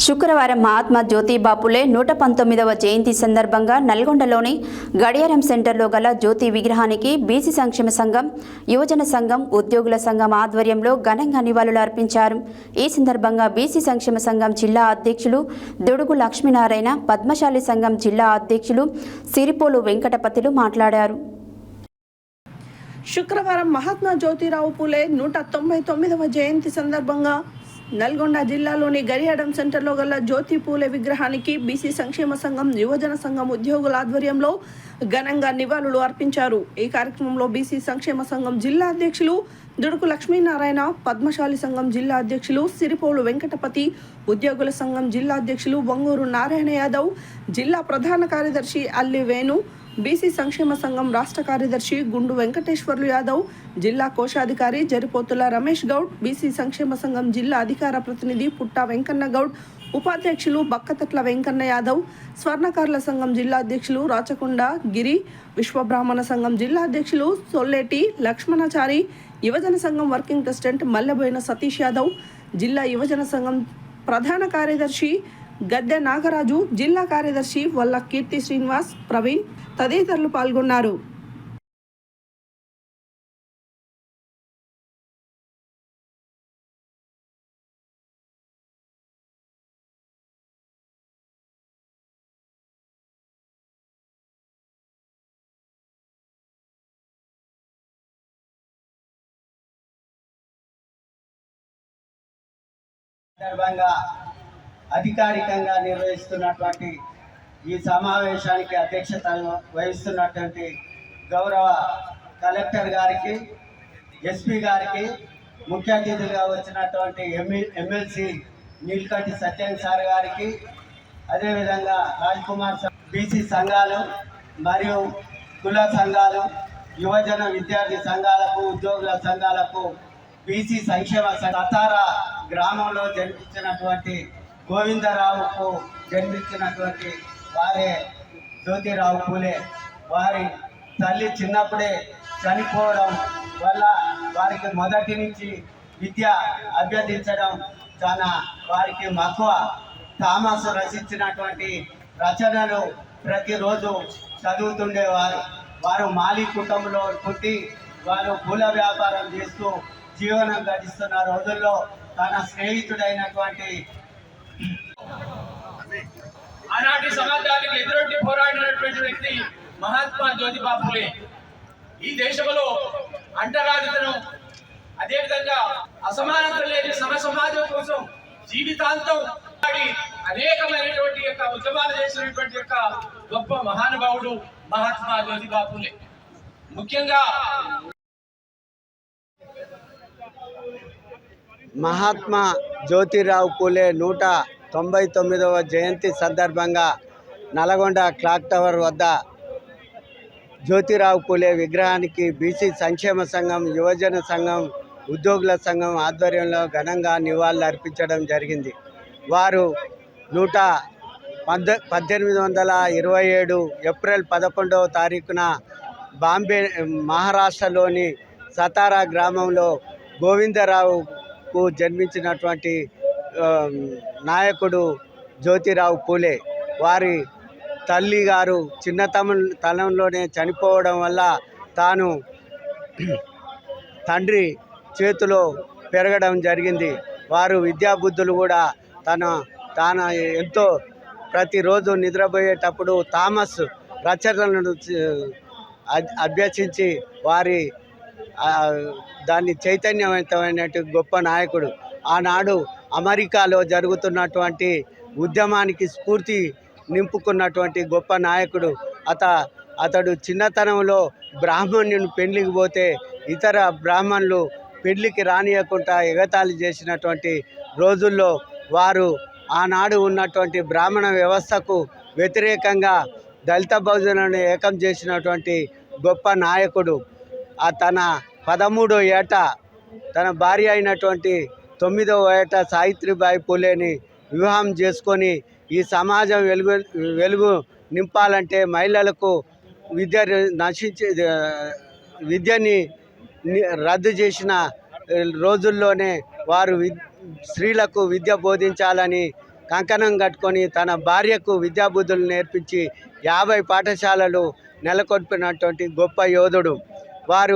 శుక్రవారం మహాత్మా జ్యోతిబా ఫులే 119వ జయంతి సందర్భంగా నల్గొండలోని గడియారం సెంటర్లో గల జ్యోతి విగ్రహానికి బీసీ సంక్షేమ సంఘం, యువజన సంఘం, ఉద్యోగుల సంఘం ఆధ్వర్యంలో ఘనంగా నివాళులు అర్పించారు. ఈ సందర్భంగా బీసీ సంక్షేమ సంఘం జిల్లా అధ్యక్షులు దుడుగు లక్ష్మీనారాయణ, పద్మశాలి సంఘం జిల్లా అధ్యక్షులు సిరిపోలు వెంకటపతిలు మాట్లాడారు. శుక్రవారం మహాత్మా జ్యోతిరావు ఫులే 199వ జయంతి సందర్భంగా నల్గొండ జిల్లాలోని గడియారం సెంటర్లో గల జ్యోతి ఫులే విగ్రహానికి బీసీ సంక్షేమ సంఘం, యువజన సంఘం ఉద్యోగుల ఆధ్వర్యంలో ఘనంగా నివాళులు అర్పించారు. ఈ కార్యక్రమంలో బీసీ సంక్షేమ సంఘం జిల్లా అధ్యక్షులు దుడుకు లక్ష్మీనారాయణ, పద్మశాలి సంఘం జిల్లా అధ్యక్షులు సిరిపోలు వెంకటపతి, ఉద్యోగుల సంఘం జిల్లా అధ్యక్షులు వంగూరు నారాయణ యాదవ్, జిల్లా ప్రధాన కార్యదర్శి అల్లి వేణు, బీసీ సంక్షేమ సంఘం రాష్ట్ర కార్యదర్శి గుండు వెంకటేశ్వర్లు యాదవ్, జిల్లా కోశాధికారి జరిపోతుల రమేష్ గౌడ్, బీసీ సంక్షేమ సంఘం జిల్లా అధికార ప్రతినిధి పుట్టా వెంకన్న గౌడ్, ఉపాధ్యక్షులు బక్కతట్ల వెంకన్న యాదవ్, స్వర్ణకారుల సంఘం జిల్లా అధ్యక్షులు రాచకొండ గిరి, విశ్వబ్రాహ్మణ సంఘం జిల్లా అధ్యక్షులు సొల్లేటి లక్ష్మణాచారి, యువజన సంఘం వర్కింగ్ ప్రెసిడెంట్ మల్లెబోయిన సతీష్ యాదవ్, జిల్లా యువజన సంఘం ప్రధాన కార్యదర్శి గద్దె నాగరాజు, జిల్లా కార్యదర్శి వల్ల కీర్తి శ్రీనివాస్, ప్రవీణ్ తదితరులు పాల్గొన్నారు. అధికారికంగా నిర్వహిస్తున్నటువంటి ఈ సమావేశానికి అధ్యక్షత వహిస్తున్నటువంటి గౌరవ కలెక్టర్ గారికి, ఎస్పీ గారికి, ముఖ్య అతిథులుగా వచ్చినటువంటి ఎమ్మెల్సీ నీల్కంటి సత్యం సార్ గారికి, అదేవిధంగా రాజ్ కుమార్ బీసీ సంఘాలు మరియు కుల సంఘాలు, యువజన విద్యార్థి సంఘాలకు, ఉద్యోగుల సంఘాలకు, బీసీ సంక్షేమ సతారా గ్రామంలో జన్మించినటువంటి గోవిందరావుకు జన్మించినటువంటి వారే జ్యోతిరావు ఫులే. వారి తల్లి చిన్నప్పుడే చనిపోవడం వల్ల వారికి మొదటి నుంచి విద్య అభ్యర్థించడం చాలా వారికి మక్కువ. థామస్ రచించినటువంటి రచనలు ప్రతిరోజు చదువుతుండేవారు. వారు మాలి కుటుంబంలో పుట్టి వారు పూల వ్యాపారం చేస్తూ జీవనం గడిస్తున్న రోజుల్లో తన స్నేహితుడైనటువంటి ఆనాటి సమాజానికి ఎదురొడ్డి పోరాడినటువంటి వ్యక్తి మహాత్మా జ్యోతిబా ఫులే. ఈ దేశంలో అంటరానితనం, అదేవిధంగా అసమానత లేని సమాజం కోసం జీవితాంతం అనేకమైనటువంటి యొక్క ఉద్యమాలు చేసినటువంటి యొక్క గొప్ప మహానుభావుడు మహాత్మా జ్యోతిబా ఫులే. ముఖ్యంగా మహాత్మా జ్యోతిరావు ఫులే 199వ జయంతి సందర్భంగా నల్గొండ క్లాక్ టవర్ వద్ద జ్యోతిరావు ఫులే విగ్రహానికి బీసీ సంక్షేమ సంఘం, యువజన సంఘం, ఉద్యోగుల సంఘం ఆధ్వర్యంలో ఘనంగా నివాళులు అర్పించడం జరిగింది. వారు 1827 ఏప్రిల్ 11వ తారీఖున బాంబే మహారాష్ట్రలోని సతారా గ్రామంలో గోవిందరావుకు జన్మించినటువంటి నాయకుడు జ్యోతిరావు ఫులే. వారి తల్లి గారు చిన్నతనంలోనే చనిపోవడం వల్ల తాను తండ్రి చేతిలో పెరగడం జరిగింది. వారు విద్యాబుద్ధులు కూడా తాను ఎంతో ప్రతిరోజు నిద్రపోయేటప్పుడు థామస్ రచనలను అభ్యసించి వారి దాన్ని చైతన్యవంతమైనటువంటి గొప్ప నాయకుడు. ఆనాడు అమెరికాలో జరుగుతున్నటువంటి ఉద్యమానికి స్ఫూర్తి నింపుకున్నటువంటి గొప్ప నాయకుడు. అతడు చిన్నతనంలో బ్రాహ్మణుని పెళ్లికి పోతే ఇతర బ్రాహ్మణులు పెళ్లికి రానియకుండా ఎగతాళి చేసినటువంటి రోజుల్లో వారు ఆనాడు ఉన్నటువంటి బ్రాహ్మణ వ్యవస్థకు వ్యతిరేకంగా దళిత బహుజనులను ఏకం చేసినటువంటి గొప్ప నాయకుడు. తన 13వ ఏట తన భార్య అయినటువంటి 9వ ఏట సావిత్రిబాయి ఫులేని వివాహం చేసుకొని ఈ సమాజం వెలుగు నింపాలంటే మహిళలకు విద్యని రద్దు చేసిన రోజుల్లోనే వారు స్త్రీలకు విద్య బోధించాలని కంకణం కట్టుకొని తన భార్యకు విద్యాబుద్ధులు నేర్పించి 50 పాఠశాలలు నెలకొల్పినటువంటి గొప్ప యోధుడు. వారు